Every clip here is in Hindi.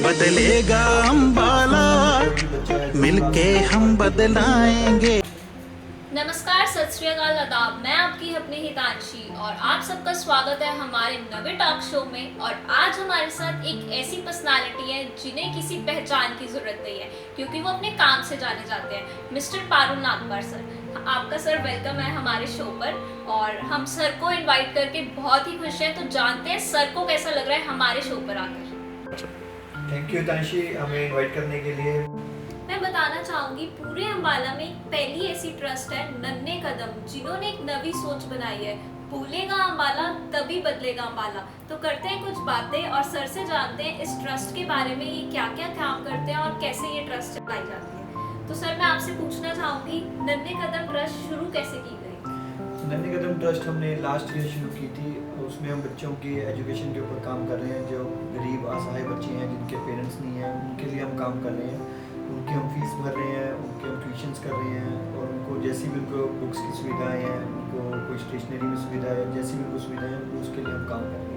बदलेगा अम्बाला, मिलके हम बदलाएंगे। नमस्कार, सत श्री अकाल, आदाब। मैं आपकी अपनी हितांशी और आप सबका स्वागत है हमारे नवे टॉक शो में। और आज हमारे साथ एक ऐसी पर्सनालिटी है जिन्हें किसी पहचान की जरूरत नहीं है, क्योंकि वो अपने काम से जाने जाते हैं। मिस्टर पारुल नागपार सर, आपका सर वेलकम है हमारे शो पर। और हम सर को इनवाइट करके बहुत ही खुश हैं, तो जानते हैं सर को कैसा लग रहा है हमारे शो पर आकर। थैंक यू हितांशी, हमें इनवाइट करने के लिए। मैं बताना चाहूंगी, पूरे अम्बाला में एक पहली ऐसी ट्रस्ट है नन्हे कदम, जिन्होंने एक नवी सोच बनाई है। भूलेगा अम्बाला तभी बदलेगा अम्बाला। तो करते हैं कुछ बातें और सर से जानते हैं इस ट्रस्ट के बारे में, ये क्या क्या काम करते हैं और कैसे ये ट्रस्ट चलाई जाती है। तो सर मैं आपसे पूछना चाहूंगी, नन्हे कदम ट्रस्ट शुरू कैसे की गई? नन्हे कदम ट्रस्ट हमने लास्ट ईयर शुरू की थी। उसमें हम बच्चों की एजुकेशन के ऊपर काम कर रहे हैं। जो गरीब असहाय बच्चे हैं, जिनके पेरेंट्स नहीं हैं, उनके लिए हम काम कर रहे हैं। उनकी हम फीस भर रहे हैं, उनके हम ट्यूशन्स कर रहे हैं, और उनको जैसी भी उनको बुक्स की सुविधाएं हैं, उनको कोई स्टेशनरी में सुविधा है, जैसी भी उनको सुविधाएं हैं, उसके लिए हम काम कर रहे हैं।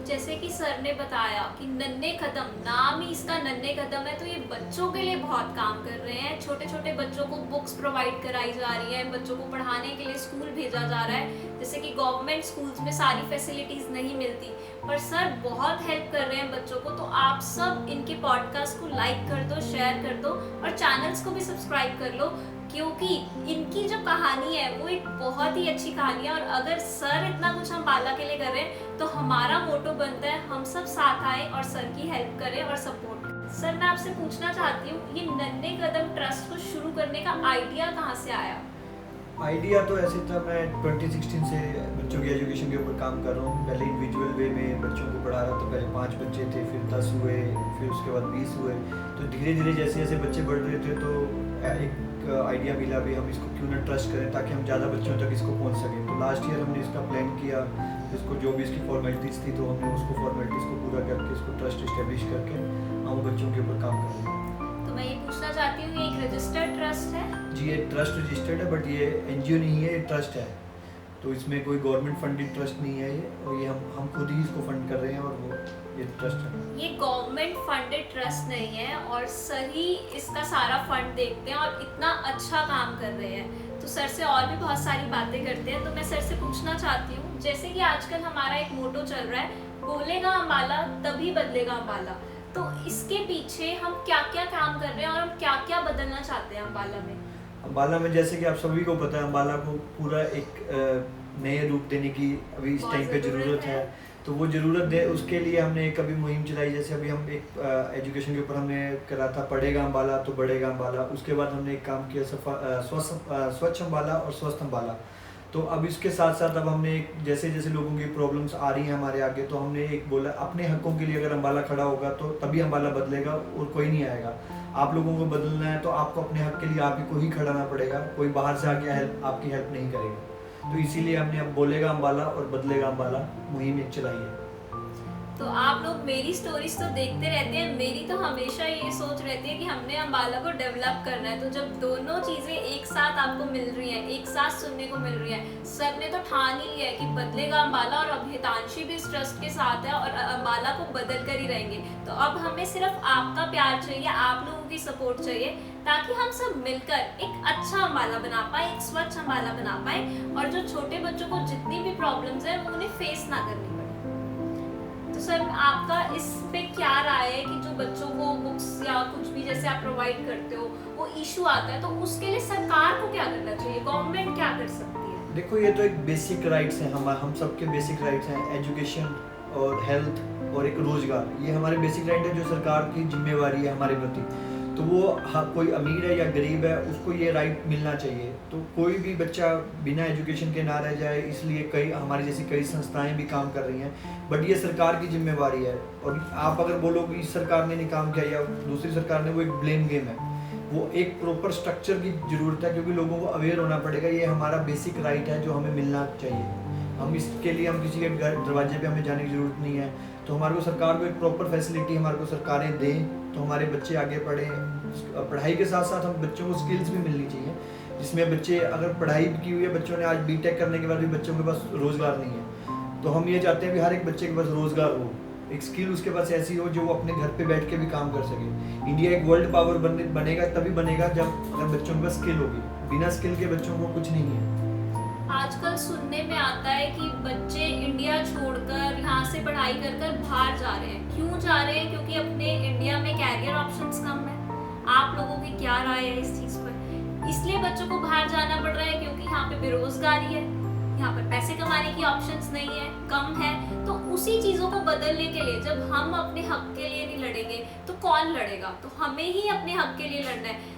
जैसे कि सर ने बताया कि नन्हे कदम, नाम ही इसका नन्हे कदम है, तो ये बच्चों के लिए बहुत काम कर रहे हैं। छोटे छोटे बच्चों को बुक्स प्रोवाइड कराई जा रही है, बच्चों को पढ़ाने के लिए स्कूल भेजा जा रहा है। जैसे कि गवर्नमेंट स्कूल्स में सारी फैसिलिटीज नहीं मिलती, पर सर बहुत हेल्प कर रहे हैं बच्चों को। तो आप सब इनके पॉडकास्ट को लाइक कर दो, शेयर कर दो और चैनल्स को भी सब्सक्राइब कर लो, क्योंकि इनकी जो कहानी है वो एक बहुत ही अच्छी कहानी है। और अगर सर इतना कुछ अम्बाला के लिए कर रहे हैं, तो हमारा मोटो बनता है हम सब साथ आए और सर की हेल्प करें और सपोर्ट करें। सर मैं आपसे पूछना चाहती हूँ, ये नन्हे कदम ट्रस्ट को शुरू करने का आइडिया कहाँ से आया? आइडिया तो ऐसे था, मैं 2016 से बच्चों की एजुकेशन के ऊपर काम कर रहा हूँ। पहले इंडिविजुअल वे में बच्चों को पढ़ा रहा था। पहले 5 बच्चे थे, फिर 10 हुए, फिर उसके बाद 20 हुए। तो धीरे धीरे जैसे जैसे बच्चे बढ़ रहे थे, तो एक आइडिया मिला भी हम इसको क्यों ना ट्रस्ट करें, ताकि हम ज़्यादा बच्चों तक इसको पहुँच सकें। तो लास्ट ईयर हमने इसका प्लान किया। इसको जो भी इसकी फॉर्मेलिटीज़ थी, तो हमने उसको फॉर्मेलिटीज़ को पूरा करके इसको ट्रस्ट इस्टेब्लिश करके हम बच्चों के ऊपर काम कर रहे हैं। तो मैं ये पूछना चाहती हूँ, ये एक रजिस्टर्ड ट्रस्ट है? जी, ये ट्रस्ट रजिस्टर्ड है, बट ये एनजीओ नहीं है, ये ट्रस्ट है। तो इसमें कोई गवर्नमेंट फंडेड ट्रस्ट नहीं है ये, और ये हम खुद ही इसको फंड कर रहे हैं, और वो ये ट्रस्ट है। ये गवर्नमेंट फंडेड ट्रस्ट नहीं है और सही इसका सारा फंड देखते हैं और इतना अच्छा काम कर रहे हैं। तो सर से और भी बहुत सारी बातें करते हैं। तो मैं सर से पूछना चाहती हूँ, जैसे कि आजकल हमारा एक मोटो चल रहा है, बोलेगा अम्बाला तभी बदलेगा अम्बाला, तो इसके पीछे हम क्या क्या काम कर रहे हैं और हम क्या क्या बदलना चाहते हैं अम्बाला में? अम्बाला में जैसे कि आप सभी को पता है, अम्बाला को पूरा एक नए रूप देने की अभी इस टाइम पे ज़रूरत है। तो वो ज़रूरत है, उसके लिए हमने एक अभी मुहिम चलाई। जैसे अभी हम एक एजुकेशन के ऊपर हमने करा था, पढ़ेगा अम्बाला तो बढ़ेगा अम्बाला। उसके बाद हमने एक काम किया स्वच्छ अम्बाला और स्वस्थ अम्बाला। तो अब इसके साथ साथ अब हमने एक जैसे जैसे लोगों की प्रॉब्लम्स आ रही हैं हमारे आगे, तो हमने एक बोला, अपने हकों के लिए अगर अम्बाला खड़ा होगा तो तभी अम्बाला बदलेगा, और कोई नहीं आएगा। आप लोगों को बदलना है तो आपको अपने हक के लिए आप ही को ही खड़ा ना पड़ेगा, कोई बाहर से आके आपकी हेल्प नहीं करेगा। तो इसीलिए हमने अब बोलेगा अम्बाला और बदलेगा अम्बाला मुहिम एक चलाई है। तो आप लोग मेरी स्टोरीज तो देखते रहते हैं, मेरी तो हमेशा ये सोच रहती है कि हमने अम्बाला को डेवलप करना है। तो जब दोनों चीज़ें एक साथ आपको मिल रही हैं, एक साथ सुनने को मिल रही हैं, सर ने तो ठान ही लिया है कि बदलेगा अम्बाला, और अब हितांशी भी इस ट्रस्ट के साथ है और अम्बाला को बदल कर ही रहेंगे। तो अब हमें सिर्फ आपका प्यार चाहिए, आप लोगों की सपोर्ट चाहिए, ताकि हम सब मिलकर एक अच्छा अम्बाला बना पाए, एक स्वच्छ अम्बाला बना पाए, और जो छोटे बच्चों को जितनी भी प्रॉब्लम्स है वो उन्हें फेस ना करनी पड़े। तो सर आपका इस पे क्या राय है कि जो बच्चों को बुक्स या कुछ भी जैसे आप प्रोवाइड करते हो, वो इशू आता है, तो उसके लिए सरकार को क्या करना चाहिए, गवर्नमेंट क्या कर सकती है? देखो, ये तो एक बेसिक राइट्स हैं, हम सबके बेसिक राइट्स हैं। एजुकेशन और हेल्थ और एक रोजगार, ये हमारे बेसिक राइट है, जो सरकार की जिम्मेवारी है हमारे प्रति। तो वो कोई अमीर है या गरीब है, उसको ये राइट मिलना चाहिए। तो कोई भी बच्चा बिना एजुकेशन के ना रह जाए, इसलिए कई हमारी जैसी कई संस्थाएं भी काम कर रही हैं। बट ये सरकार की जिम्मेवारी है, और आप अगर बोलो कि इस सरकार ने नहीं काम किया या दूसरी सरकार ने, वो एक ब्लेम गेम है। वो एक प्रॉपर स्ट्रक्चर की ज़रूरत है, क्योंकि लोगों को अवेयर होना पड़ेगा। ये हमारा बेसिक राइट है जो हमें मिलना चाहिए। हम इसके लिए हम किसी के घर दरवाजे पे हमें जाने की ज़रूरत नहीं है। तो हमारे को सरकार को एक प्रॉपर फैसिलिटी हमारे को सरकारें दें, तो हमारे बच्चे आगे पढ़ें। पढ़ाई के साथ साथ हम बच्चों को स्किल्स भी मिलनी चाहिए, जिसमें बच्चे अगर पढ़ाई की हुई है, बच्चों ने आज बीटेक करने के बाद भी बच्चों के पास रोज़गार नहीं है, तो हम ये चाहते हैं कि हर एक बच्चे के पास रोज़गार हो, एक स्किल उसके पास ऐसी हो जो वो अपने घर पे बैठ के भी काम कर सके। इंडिया एक वर्ल्ड पावर बनेगा तभी बनेगा जब अगर बच्चों के पास स्किल होगी। बिना स्किल के बच्चों को कुछ नहीं है। आजकल सुनने में आता है कि बच्चे इंडिया छोड़कर यहाँ से पढ़ाई कर कर बाहर जा रहे हैं। क्यों जा रहे हैं? क्योंकि अपने इंडिया में कैरियर ऑप्शंस कम है। आप लोगों की क्या राय है इस चीज पर? इसलिए बच्चों को बाहर जाना पड़ रहा है क्योंकि यहाँ पे बेरोजगारी है, यहाँ पर पैसे कमाने की ऑप्शंस नहीं है, कम है। तो उसी चीजों को बदलने के लिए जब हम अपने हक के लिए नहीं लड़ेंगे तो कौन लड़ेगा? तो हमें ही अपने हक के लिए लड़ना है।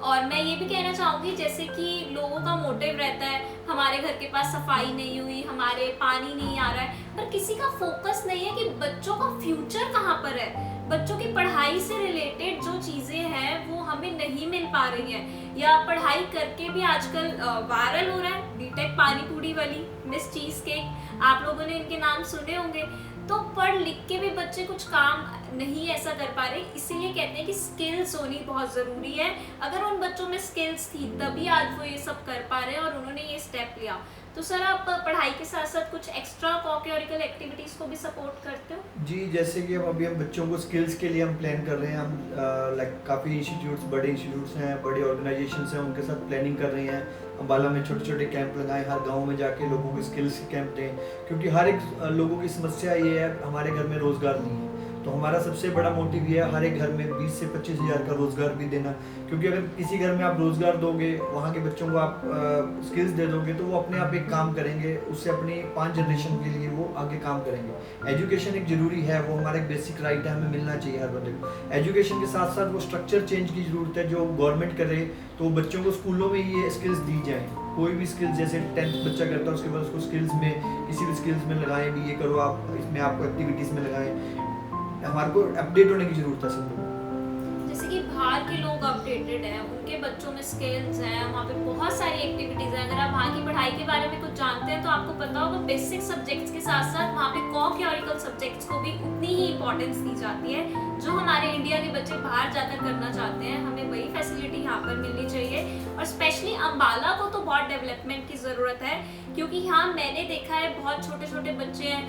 और मैं ये भी कहना चाहूंगी, जैसे कि लोगों का मोटिव रहता है हमारे घर के पास सफाई नहीं हुई, हमारे पानी नहीं आ रहा है, पर किसी का फोकस नहीं है कि बच्चों का फ्यूचर कहाँ पर है। बच्चों की पढ़ाई से रिलेटेड जो चीजें हैं वो हमें नहीं मिल पा रही हैं, या पढ़ाई करके भी आजकल वायरल हो रहा है बीटेक पानी पूरी वाली, मिस चीज केक, आप लोगों ने इनके नाम सुने होंगे। तो पढ़ लिख के भी बच्चे कुछ काम नहीं ऐसा कर पा रहे, इसीलिए कहते हैं कि स्किल्स होनी बहुत ज़रूरी है। अगर उन बच्चों में स्किल्स थी तभी आज वो ये सब कर पा रहे हैं और उन्होंने ये स्टेप लिया। तो सर, आप पढ़ाई के साथ साथ कुछ एक्स्ट्रा करिकुलर एक्टिविटीज़ को भी सपोर्ट करते हो? जी, जैसे कि अभी हम बच्चों को स्किल्स के लिए हम प्लान कर रहे हैं। हम काफ़ी इंस्टीट्यूट्स, बड़े इंस्टीट्यूट्स हैं, बड़े ऑर्गेनाइजेशंस हैं, उनके साथ प्लानिंग कर रहे हैं। अम्बाला में छोटे छोटे कैंप लगाएं, हर गांव में जाके लोगों को स्किल्स कैंप दें, क्योंकि हर एक लोगों की समस्या ये है हमारे घर में रोज़गार नहीं है। तो हमारा सबसे बड़ा मोटिव ये है हर एक घर में 20 से 25 हज़ार का रोज़गार भी देना, क्योंकि अगर किसी घर में आप रोज़गार दोगे, वहाँ के बच्चों को आप स्किल्स दे दोगे, तो वो अपने आप एक काम करेंगे, उससे अपनी 5 जनरेशन के लिए वो आगे काम करेंगे। एजुकेशन एक ज़रूरी है, वो हमारा एक बेसिक राइट है, हमें मिलना चाहिए हर बंदे को। एजुकेशन के साथ साथ वो स्ट्रक्चर चेंज की ज़रूरत है जो गवर्नमेंट करे, तो बच्चों को स्कूलों में ये स्किल्स दी जाएँ। कोई भी स्किल्स, जैसे 10th बच्चा करता है उसके बाद उसको स्किल्स में, किसी भी स्किल्स में लगाएं भी, ये करो आप, इसमें आपको एक्टिविटीज़ में लगाएं। हमारे को अपडेट होने की जरूरत है सब लोग। जैसे कि बाहर के लोग अपडेटेड हैं, उनके बच्चों में स्किल्स हैं, वहाँ पे बहुत सारी एक्टिविटीज़ हैं। अगर आप वहाँ की पढ़ाई के बारे में कुछ जानते हैं तो आपको पता होगा बेसिक सब्जेक्ट्स के साथ साथ वहाँ पे करिकुलर सब्जेक्ट्स को भी उतनी ही इंपॉर्टेंस दी जाती है जो हमारे इंडिया के बच्चे बाहर जाकर करना चाहते हैं। हमें वही फैसिलिटी यहाँ पर मिलनी चाहिए। और स्पेशली अम्बाला को तो बहुत डेवलपमेंट की ज़रूरत है, क्योंकि यहाँ मैंने देखा है बहुत छोटे छोटे बच्चे हैं,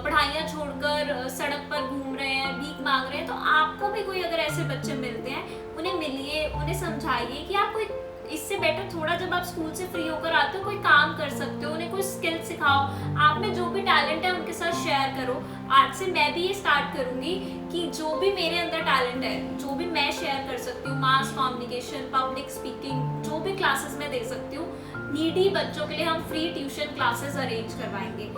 पढ़ाइयाँ छोड़कर सड़क पर घूम रहे हैं, भीख मांग रहे हैं। तो आपको भी कोई अगर ऐसे बच्चे मिलते हैं, उन्हें मिलिए, उन्हें समझाइए कि आप कोई इससे बेटर थोड़ा, जब आप स्कूल से फ्री होकर आते हो कोई काम कर सकते हो, उन्हें कोई स्किल सिखाओ। आप में जो भी टैलेंट है उनके साथ शेयर करो। आज से मैं भी ये स्टार्ट करूँगी कि जो भी मेरे अंदर टैलेंट है, जो भी मैं शेयर कर सकती हूँ, मास कम्युनिकेशन, पब्लिक स्पीकिंग, जो भी क्लासेस मैं दे सकती हूँ, नीडी बच्चों के लिए हम फ्री ट्यूशन क्लासेस अरेंज करवाएंगे।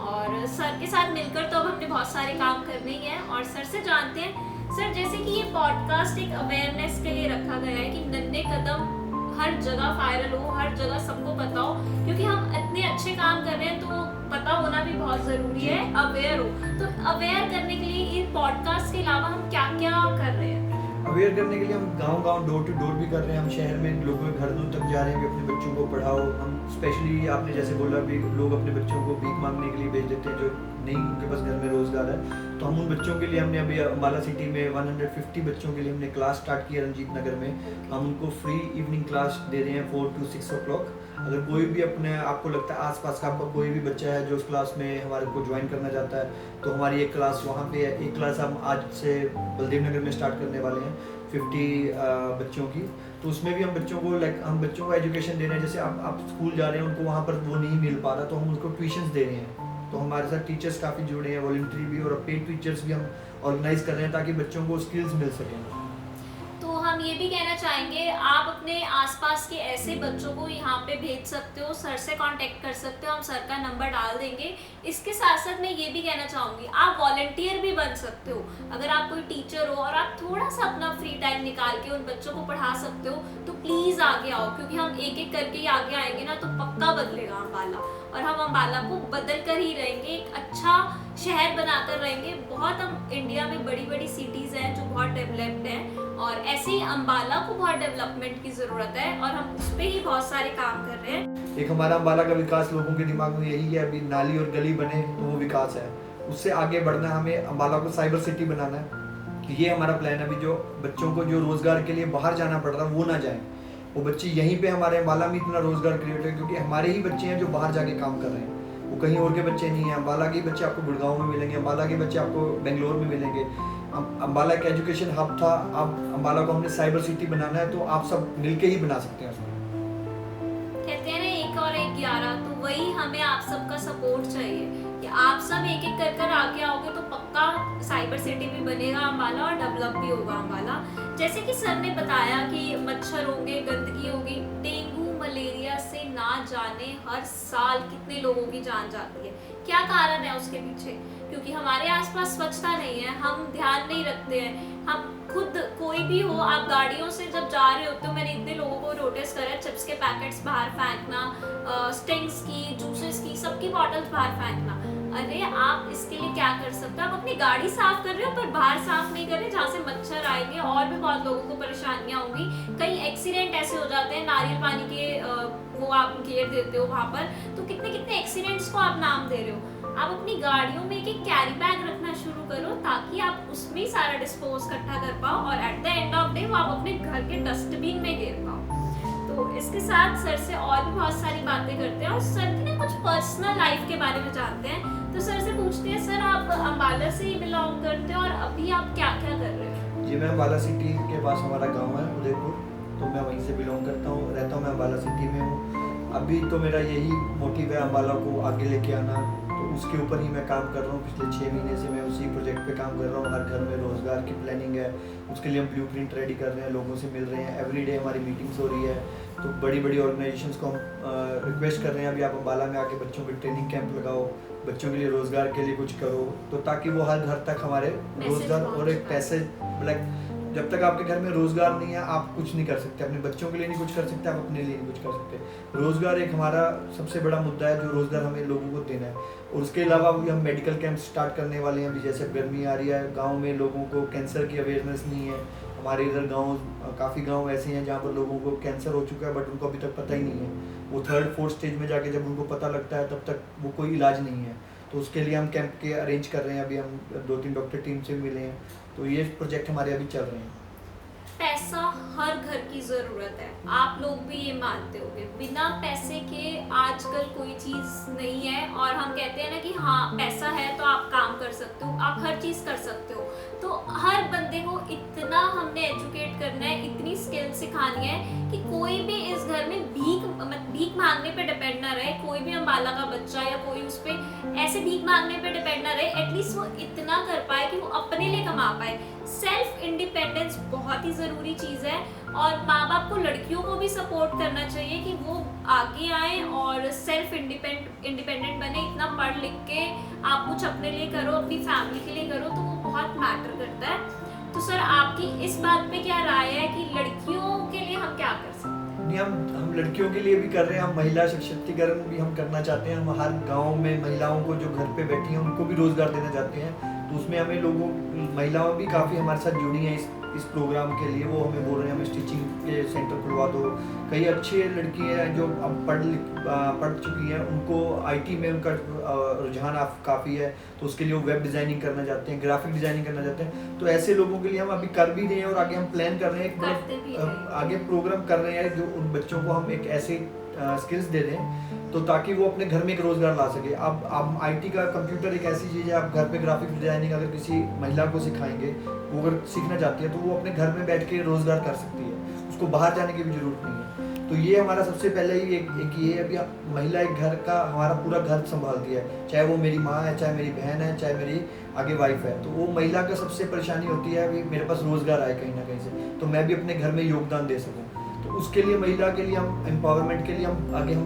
और सर के साथ मिलकर तो अब हमने बहुत सारे काम करने ही हैं। और सर से जानते हैं, सर जैसे कि ये पॉडकास्ट एक अवेयरनेस के लिए रखा गया है कि नन्हे कदम हर जगह वायरल हो, हर जगह सबको पता हो, क्योंकि हम इतने अच्छे काम कर रहे हैं तो पता होना भी बहुत ज़रूरी है, अवेयर हो। तो अवेयर करने के लिए इस पॉडकास्ट के अलावा हम क्या क्या कर रहे हैं? अवेयर करने के लिए हम गांव-गांव, डोर टू डोर भी कर रहे हैं। हम शहर में लोगों के घर तक जा रहे हैं कि अपने बच्चों को पढ़ाओ। हम स्पेशली, आपने जैसे बोला भी, लोग अपने बच्चों को भीख मांगने के लिए भेज देते हैं जो नहीं उनके पास घर में रोज़गार है। तो हम उन बच्चों के लिए, हमने अभी अम्बाला सिटी में 150 बच्चों के लिए हमने क्लास स्टार्ट किया रंजीत नगर में। हम उनको फ्री इवनिंग क्लास दे रहे हैं 4 to 6 o'clock। अगर कोई भी अपने आपको लगता है आसपास का आपका कोई भी बच्चा है जो उस क्लास में हमारे को ज्वाइन करना चाहता है, तो हमारी एक क्लास वहाँ पे है। एक क्लास हम आज से बलदेव नगर में स्टार्ट करने वाले हैं 50 बच्चों की। तो उसमें भी हम बच्चों को हम बच्चों को एजुकेशन दे रहे हैं। जैसे आप स्कूल जा रहे हैं, उनको वहाँ पर वो नहीं मिल पा रहा, तो हम उनको ट्यूशन्स दे रहे हैं। तो हमारे साथ टीचर्स काफ़ी जुड़े हैं, वॉलंटरी भी और पेड टीचर्स भी हम ऑर्गेनाइज कर रहे हैं ताकि बच्चों को स्किल्स मिल सकें। तो हम ये भी कहना चाहेंगे, आप अपने आसपास के ऐसे बच्चों को यहाँ पे भेज सकते हो, सर से कांटेक्ट कर सकते हो, हम सर का नंबर डाल देंगे। इसके साथ साथ मैं ये भी कहना चाहूँगी, आप वॉलंटियर भी बन सकते हो। अगर आप कोई टीचर हो और आप थोड़ा सा अपना फ्री टाइम निकाल के उन बच्चों को पढ़ा सकते हो, तो प्लीज़ आगे आओ, क्योंकि हम एक एक करके ही आगे आएंगे ना तो पक्का बदलेगा अम्बाला, और हम अम्बाला को बदल कर ही रहेंगे, एक अच्छा शहर बनाकर रहेंगे। बहुत हम इंडिया में बड़ी बड़ी सिटीज़ हैं जो बहुत डेवलप्ड हैं, और ऐसे ही अम्बाला को बहुत डेवलपमेंट की ज़रूरत है, और हम उस पर ही बहुत सारे काम कर रहे हैं। एक हमारा अम्बाला का विकास लोगों के दिमाग में यही है, अभी नाली और गली बने तो वो विकास है। उससे आगे बढ़ना है, हमें अम्बाला को साइबर सिटी बनाना है। ये हमारा प्लान है। अभी जो बच्चों को जो रोज़गार के लिए बाहर जाना पड़ रहा है वो ना जाए, वो बच्चे यहीं पे हमारे अम्बाला में इतना रोज़गार क्रिएट है, क्योंकि हमारे ही बच्चे हैं जो बाहर जाके काम कर रहे हैं। वो कहीं और के बच्चे नहीं हैं। अम्बाला के बच्चे आपको गुड़गांव में मिलेंगे, अम्बाला के बच्चे आपको बेंगलोर में मिलेंगे। अम्बाला एक एजुकेशन हब था, अब अम्बाला को हमने साइबर सिटी बनाना है, तो आप सब मिलके ही बना सकते हैं उसको। कहते हैं ना 1 और 1 11, तो वही हमें आप सबका सपोर्ट चाहिए कि आप सब एक एक कर आगे आओगे तो पक्का साइबर सिटी भी बनेगा अम्बाला और डेवलप भी होगा अम्बाला। जैसे कि सर ने बताया कि मच्छर होंगे, गंदगी होगी, डेंगू मलेरिया से ना जाने हर साल कितने लोगों की जान जाती है। क्या कारण है उसके पीछे? क्योंकि हमारे आसपास स्वच्छता नहीं है, हम ध्यान नहीं रखते हैं। हम खुद कोई भी हो, आप गाड़ियों से जब जा रहे होते हो, मैंने इतने लोगों को नोटिस करा है, चिप्स के पैकेट्स बाहर फेंकना, स्टिंग्स की, जूसेस की, सबकी बॉटल्स बाहर फेंकना। अरे आप इसके लिए क्या कर सकते हो? आप अपनी गाड़ी साफ कर रहे हो पर बाहर साफ नहीं कर रहे, जहाँ से मच्छर आएंगे और भी बहुत लोगों को परेशानियां होंगी। कई एक्सीडेंट ऐसे हो जाते हैं, नारियल पानी के वो आप घेर देते हो वहां पर, तो कितने कितने एक्सीडेंट्स को आप नाम दे रहे हो। आप अपनी गाड़ियों में एक कैरी बैग रखना शुरू करो ताकि आप उसमें ही सारा डिस्पोज इकट्ठा कर पाओ और at the end of day वो आप अपने घर के डस्टबिन में गिर पाओ। तो इसके साथ सर से और भी बहुत सारी बातें करते हैं और सर की ना कुछ पर्सनल लाइफ के बारे में जानते हैं। तो सर से पूछते हैं, सर आप अम्बाला से ही बिलोंग करते हो और अभी आप क्या क्या कर रहे हो? जी, मैं अम्बाला सिटी के पास हमारा गांव है उदयपुर, तो मैं वहीं से बिलोंग करता हूँ, रहता हूँ मैं अम्बाला सिटी में हूँ। अभी तो मेरा यही मोटिव है अम्बाला को आगे लेके आना, तो उसके ऊपर ही मैं काम कर रहा हूँ। पिछले 6 महीने से मैं उसी प्रोजेक्ट पे काम कर रहा हूँ। हर घर में रोज़गार की प्लानिंग है, उसके लिए हम ब्लूप्रिंट रेडी कर रहे हैं, लोगों से मिल रहे हैं, एवरीडे हमारी मीटिंग्स हो रही है। तो बड़ी बड़ी ऑर्गेनाइजेशंस को हम रिक्वेस्ट कर रहे हैं अभी आप अम्बाला में आके बच्चों के ट्रेनिंग कैंप लगाओ, बच्चों के लिए रोज़गार के लिए कुछ करो, तो ताकि वो हर घर तक हमारे रोज़गार और एक पैसे, लाइक जब तक आपके घर में रोज़गार नहीं है आप कुछ नहीं कर सकते, अपने बच्चों के लिए नहीं कुछ कर सकते, आप अपने लिए नहीं कुछ कर सकते। रोज़गार एक हमारा सबसे बड़ा मुद्दा है, जो रोज़गार हमें लोगों को देना है। और उसके अलावा भी हम मेडिकल कैंप स्टार्ट करने वाले हैं। अभी जैसे गर्मी आ रही है, गांव में लोगों को कैंसर की अवेयरनेस नहीं है। हमारे इधर गांव, काफ़ी गांव ऐसे हैं जहाँ पर लोगों को कैंसर हो चुका है बट उनको अभी तक पता ही नहीं है। वो 3rd-4th स्टेज में जाके जब उनको पता लगता है तब तक वो कोई इलाज नहीं है। तो उसके लिए हम कैंप के अरेंज कर रहे हैं। अभी हम 2-3 डॉक्टर टीम से मिले हैं, तो ये प्रोजेक्ट हमारे अभी चल रहे हैं। पैसा हर घर की जरूरत है, आप लोग भी ये मानते होंगे। बिना पैसे के आजकल कोई चीज नहीं है। और हम कहते हैं ना कि हाँ पैसा है तो आप काम कर सकते हो, आप हर चीज कर सकते हो। तो हर बंदे को इतना हमने एजुकेट करना है, इतनी स्किल सिखानी है कि कोई भी इस घर में भीख मांगने पे डिपेंड ना रहे। कोई भी अम्बाला का बच्चा या कोई उस पे ऐसे भीख मांगने पे डिपेंड ना रहे। एटलीस्ट वो इतना कर पाए कि वो अपने लिए कमा पाए। सेल्फ इंडिपेंडेंस बहुत ही ज़रूरी चीज़ है और माँ बाप को लड़कियों को भी सपोर्ट करना चाहिए कि वो आगे आए और सेल्फ इंडिपेंडेंट बने। इतना पढ़ लिख के आप कुछ अपने लिए करो, अपनी फैमिली के लिए करो, तो वो बहुत मैटर करता है। तो सर आपकी इस बात पे क्या राय है कि लड़कियों के लिए हम क्या कर सकते हैं? नहीं, हम लड़कियों के लिए भी कर रहे हैं। हम महिला सशक्तिकरण भी हम करना चाहते हैं। हम हर गांव में महिलाओं को जो घर पे बैठी हैं उनको भी रोज़गार देना चाहते हैं। तो उसमें हमें महिलाओं भी काफ़ी हमारे साथ जुड़ी हैं इस प्रोग्राम के लिए। वो हमें बोल रहे हैं हमें स्टिचिंग के सेंटर खुलवा दो। कई अच्छी लड़की हैं जो अब पढ़ चुकी हैं, उनको IT में उनका रुझान काफ़ी है, तो उसके लिए वो वेब डिज़ाइनिंग करना चाहते हैं, ग्राफिक डिज़ाइनिंग करना चाहते हैं। तो ऐसे लोगों के लिए हम अभी कर भी रहे हैं और आगे हम प्लान कर रहे हैं, आगे प्रोग्राम कर रहे हैं जो उन बच्चों को हम एक ऐसे स्किल्स दे दें तो ताकि वो अपने घर में एक रोज़गार ला सके। अब IT का कंप्यूटर एक ऐसी चीज़ है, आप घर पे ग्राफिक डिज़ाइनिंग अगर किसी महिला को सिखाएंगे, वो अगर सीखना चाहती है तो वो अपने घर में बैठ के रोज़गार कर सकती है, उसको बाहर जाने की भी ज़रूरत नहीं है। तो ये हमारा सबसे पहले ही एक ये अभी महिला एक घर का हमारा पूरा घर संभालती है, चाहे वो मेरी माँ है, चाहे मेरी बहन है, चाहे मेरी आगे वाइफ है। तो वो महिला का सबसे परेशानी होती है अभी मेरे पास रोज़गार आए कहीं ना कहीं से, तो मैं भी अपने घर में योगदान दे सकूँ। तो उसके लिए महिला के लिए हम एम्पावरमेंट के लिए हम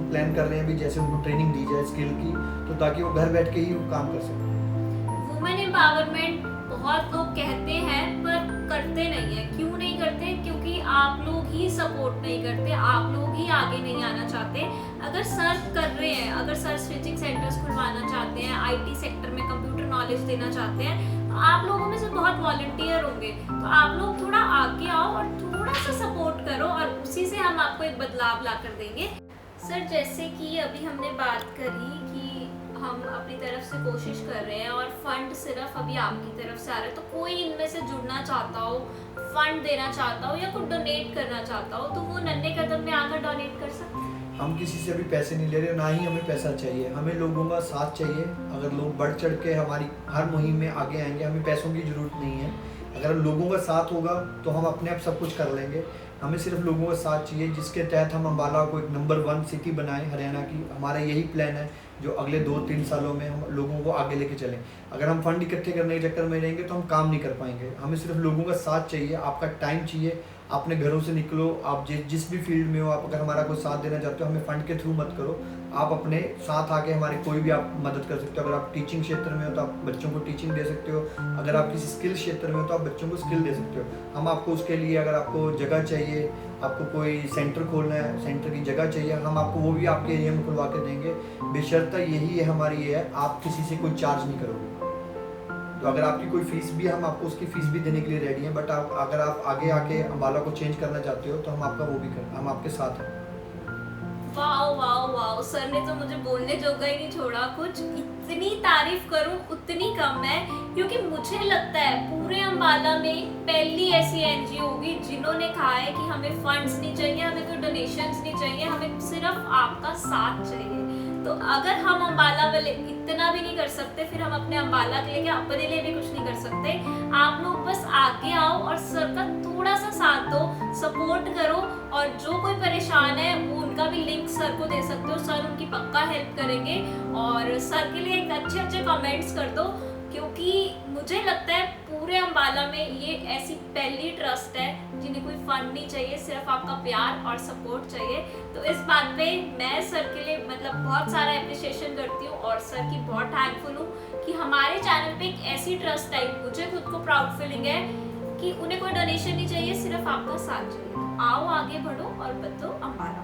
प्लान कर रहे हैं अभी, जैसे उनको ट्रेनिंग दी जाए स्किल की, तो ताकि वो घर बैठ के ही काम कर सकें। वुमेन एम्पावरमेंट बहुत लोग कहते हैं पर करते नहीं है। क्यों नहीं करते? क्योंकि आप लोग ही सपोर्ट नहीं करते, आप लोग ही आगे नहीं आना चाहते। अगर सर कर रहे हैं, अगर सर स्टिचिंग सेंटर्स खुलवाना चाहते हैं, IT सेक्टर में कंप्यूटर नॉलेज देना चाहते हैं, तो आप लोगों में से बहुत वॉलंटियर होंगे। तो आप लोग थोड़ा आगे आओ और थोड़ा सा सपोर्ट करो और उसी से हम आपको एक बदलाव ला कर देंगे। सर जैसे कि अभी हमने बात करी कि हम अपनी तरफ से कोशिश कर रहे हैं और फंड सिर्फ अभी आपकी तरफ से आ रहा है, तो कोई इनमें से जुड़ना चाहता हो, फंड देना चाहता हो या कुछ डोनेट करना चाहता हो, तो वो नन्हे कदम में आकर डोनेट कर सकते हैं। हम किसी से भी पैसे नहीं ले रहे, ना ही हमें पैसा चाहिए, हमें लोगों का साथ चाहिए। अगर लोग बढ़ चढ़ के हमारी हर मुहिम में आगे आएंगे, हमें पैसों की ज़रूरत नहीं है। अगर लोगों का साथ होगा तो हम अपने आप सब कुछ कर लेंगे। हमें सिर्फ लोगों का साथ चाहिए, जिसके तहत हम अम्बाला को एक नंबर 1 सिटी बनाएं हरियाणा की। हमारा यही प्लान है जो अगले 2-3 सालों में हम लोगों को आगे लेके चलें। अगर हम फंड इकट्ठे करने के चक्कर में रहेंगे तो हम काम नहीं कर पाएंगे। हमें सिर्फ लोगों का साथ चाहिए, आपका टाइम चाहिए। अपने घरों से निकलो, आप जिस भी फील्ड में हो, आप अगर हमारा कोई साथ देना चाहते हो, हमें फंड के थ्रू मत करो। आप अपने साथ आके हमारी कोई भी आप मदद कर सकते हो। अगर आप टीचिंग क्षेत्र में हो तो आप बच्चों को टीचिंग दे सकते हो। अगर आप किसी स्किल क्षेत्र में हो तो आप बच्चों को स्किल दे सकते हो। हम आपको उसके लिए, अगर आपको जगह चाहिए, आपको कोई सेंटर खोलना है, सेंटर की जगह चाहिए, हम आपको वो भी आपके एरिया में खुलवा के देंगे। बेशर्त यही है हमारी, ये है आप किसी से कोई चार्ज नहीं करोगे। तो अगर आपकी कोई फीस भी, हम आपको उसकी फीस भी देने के लिए रेडी हैं। बट आप अगर आप आगे आके अम्बाला को चेंज करना चाहते हो तो हम आपका वो भी हम आपके साथ हैं। वाओ वाओ वाओ, सर ने तो मुझे बोलने जोगा ही नहीं छोड़ा। कुछ इतनी तारीफ करूं उतनी कम है, क्योंकि मुझे लगता है पूरे अम्बाला में पहली ऐसी एनजीओ होगी जिन्होंने कहा है कि हमें फंड्स नहीं चाहिए, हमें कोई डोनेशंस नहीं चाहिए, हमें सिर्फ आपका साथ चाहिए। तो अगर हम अम्बाला वाले इतना भी नहीं कर सकते, फिर हम अपने अम्बाला के लिए क्या, अपने लिए भी कुछ नहीं कर सकते। आप लोग बस आगे आओ और सर का थोड़ा सा साथ दो, सपोर्ट करो, और जो कोई परेशान है वो उनका भी लिंक सर को दे सकते हो। सर उनकी पक्का हेल्प करेंगे। और सर के लिए एक अच्छे कमेंट्स कर दो, क्योंकि मुझे लगता है पूरे अम्बाला में ये ऐसी पहली ट्रस्ट है जिन्हें कोई फंड नहीं चाहिए, सिर्फ आपका प्यार और सपोर्ट चाहिए। तो इस बात पे मैं सर के लिए मतलब बहुत सारा एप्रिसिएशन करती हूँ और सर की बहुत थैंकफुल हूँ कि हमारे चैनल पे एक ऐसी ट्रस्ट आई। मुझे खुद को प्राउड फीलिंग है कि उन्हें कोई डोनेशन नहीं चाहिए, सिर्फ आपका साथ चाहिए। तो आओ आगे बढ़ो और बदलो अम्बाला।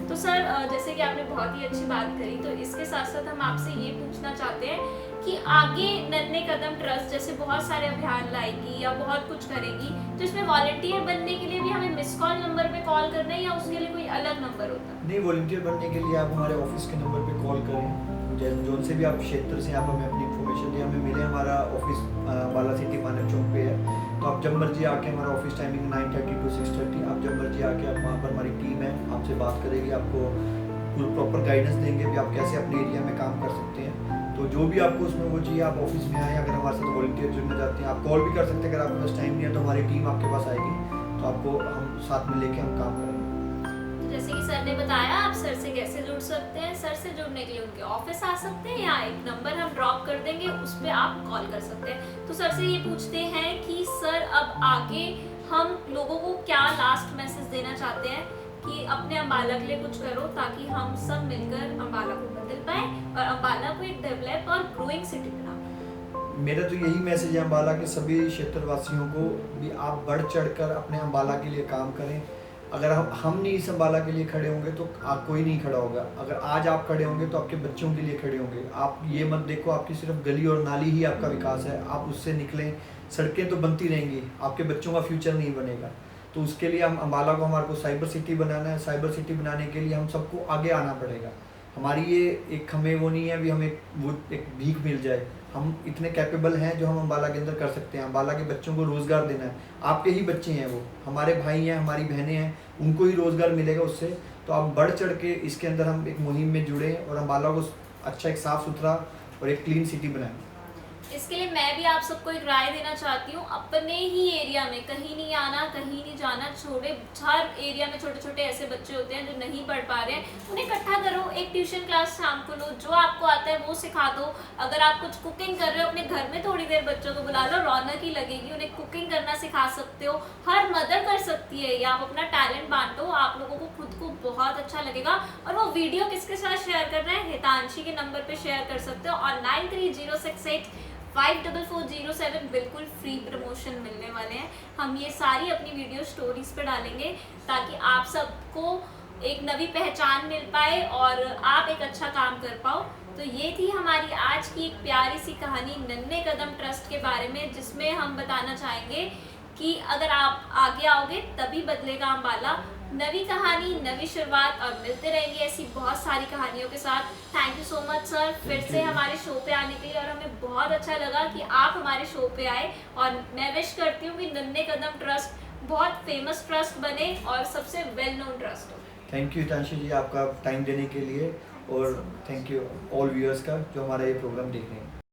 तो सर जैसे कि आपने बहुत ही अच्छी बात करी, तो इसके साथ साथ हम आपसे ये पूछना चाहते हैं कि आगे नन्हे कदम ट्रस्ट जैसे बहुत सारे अभियान लाएगी या बहुत कुछ करेगी, तो इसमें वॉलंटियर बनने के लिए भी हमें मिस कॉल नंबर पे कॉल करना है या उसके लिए कोई अलग नंबर होता है? नहीं, वॉलंटियर बनने के लिए आप हमारे ऑफिस के नंबर पे कॉल करें। जोन से भी आप क्षेत्र से आप हमें अपनी इन्फॉर्मेशन दें, हमें मिले। हमारा ऑफिस अम्बाला सिटी मानव चौक पे है, तो आप जब मर्जी आके, हमारा ऑफिस टाइमिंग 9:30 to 6:30, आप जब मर्जी आके, आप वहाँ पर हमारी टीम है आपसे बात करेगी, आपको प्रॉपर गाइडेंस देंगे कि आप कैसे अपने एरिया में काम कर सकते हैं। तो जो भी आपको उसमें वो चाहिए, आप ऑफिस में आए। अगर हमारे साथ वॉलंटियर जुड़ना चाहते हैं, आप कॉल भी कर सकते हैं। अगर आपके पास टाइम नहीं है तो हमारी टीम आपके पास आएगी, तो आपको हम साथ में लेके हम काम करेंगे। जैसे कि सर ने बताया, आप सर से कैसे जुड़ सकते हैं। सर से जुड़ने के लिए उनके ऑफिस आ सकते हैं या एक नंबर हम ड्रॉप कर देंगे, उस पर आप कॉल कर सकते हैं। तो सर से ये पूछते हैं कि सर अब आगे हम लोगों को क्या लास्ट मैसेज देना चाहते हैं कि अपने अम्बाला के लिए कुछ करो, ताकि हम सब मिलकर अम्बाला को बदल पाए और अम्बाला को एक डेवलप और ग्रोइंग सिटी बना पाए। मेरा तो यही मैसेज है अम्बाला के सभी क्षेत्रवासियों को भी, आप बढ़ चढ़कर अपने अम्बाला के लिए काम करें। अगर हम नहीं इस अम्बाला के लिए खड़े होंगे तो कोई नहीं खड़ा होगा। अगर आज आप खड़े होंगे तो आपके बच्चों के लिए खड़े होंगे। आप ये मत देखो आपकी सिर्फ गली और नाली ही आपका विकास है, आप उससे निकलें। सड़कें तो बनती रहेंगी, आपके बच्चों का फ्यूचर नहीं बनेगा। तो उसके लिए हम अम्बाला को, हमारे को साइबर सिटी बनाना है। साइबर सिटी बनाने के लिए हम सबको आगे आना पड़ेगा। हमारी ये एक, हमें वो नहीं है अभी हमें वो एक भीख मिल जाए। हम इतने कैपेबल हैं जो हम अम्बाला के अंदर कर सकते हैं। अम्बाला के बच्चों को रोज़गार देना है। आपके ही बच्चे हैं, वो हमारे भाई हैं, हमारी बहनें हैं, उनको ही रोज़गार मिलेगा उससे। तो आप बढ़ चढ़ के इसके अंदर हम एक मुहिम में जुड़े और अम्बाला को अच्छा, एक साफ़ सुथरा और एक क्लीन सिटी बनाएं। इसके लिए मैं भी आप सबको एक राय देना चाहती हूँ, अपने ही एरिया में कहीं नहीं आना, कहीं नहीं जाना, छोड़े। हर एरिया में छोटे छोटे ऐसे बच्चे होते हैं जो नहीं पढ़ पा रहे हैं, उन्हें इकट्ठा करो, एक ट्यूशन क्लास शाम को लो, जो आपको आता है वो सिखा दो। अगर आप कुछ कुकिंग कर रहे हो, अपने घर में थोड़ी देर बच्चों को बुला लो, रौनक ही लगेगी। उन्हें कुकिंग करना सिखा सकते हो, हर मदर कर सकती है, या आप अपना टैलेंट बांटो, आप लोगों को खुद को बहुत अच्छा लगेगा। और वो वीडियो किसके साथ शेयर करना है, हितांशी के नंबर पे शेयर कर सकते हो, और 9306854407 बिल्कुल फ्री प्रमोशन मिलने वाले हैं। हम ये सारी अपनी वीडियो स्टोरीज पे डालेंगे ताकि आप सबको एक नवी पहचान मिल पाए और आप एक अच्छा काम कर पाओ। तो ये थी हमारी आज की एक प्यारी सी कहानी नन्हे कदम ट्रस्ट के बारे में, जिसमें हम बताना चाहेंगे कि अगर आप आगे आओगे तभी बदलेगा अम्बाला। नवी कहानी, नवी शुरुआत, और मिलते रहेंगे ऐसी बहुत सारी कहानियों के साथ। Thank you so much sir फिर से हमारे शो पे आने के लिए, और हमें बहुत अच्छा लगा कि आप हमारे शो पे आए। और मैं विश करती हूँ कि नन्हे कदम ट्रस्ट बहुत फेमस ट्रस्ट बने और सबसे वेल नोन ट्रस्ट हो। थैंक यू हितांशु जी आपका टाइम देने के लिए, और थैंक यू ऑल व्यूअर्स का जो हमारा ये प्रोग्राम देख रहे हैं।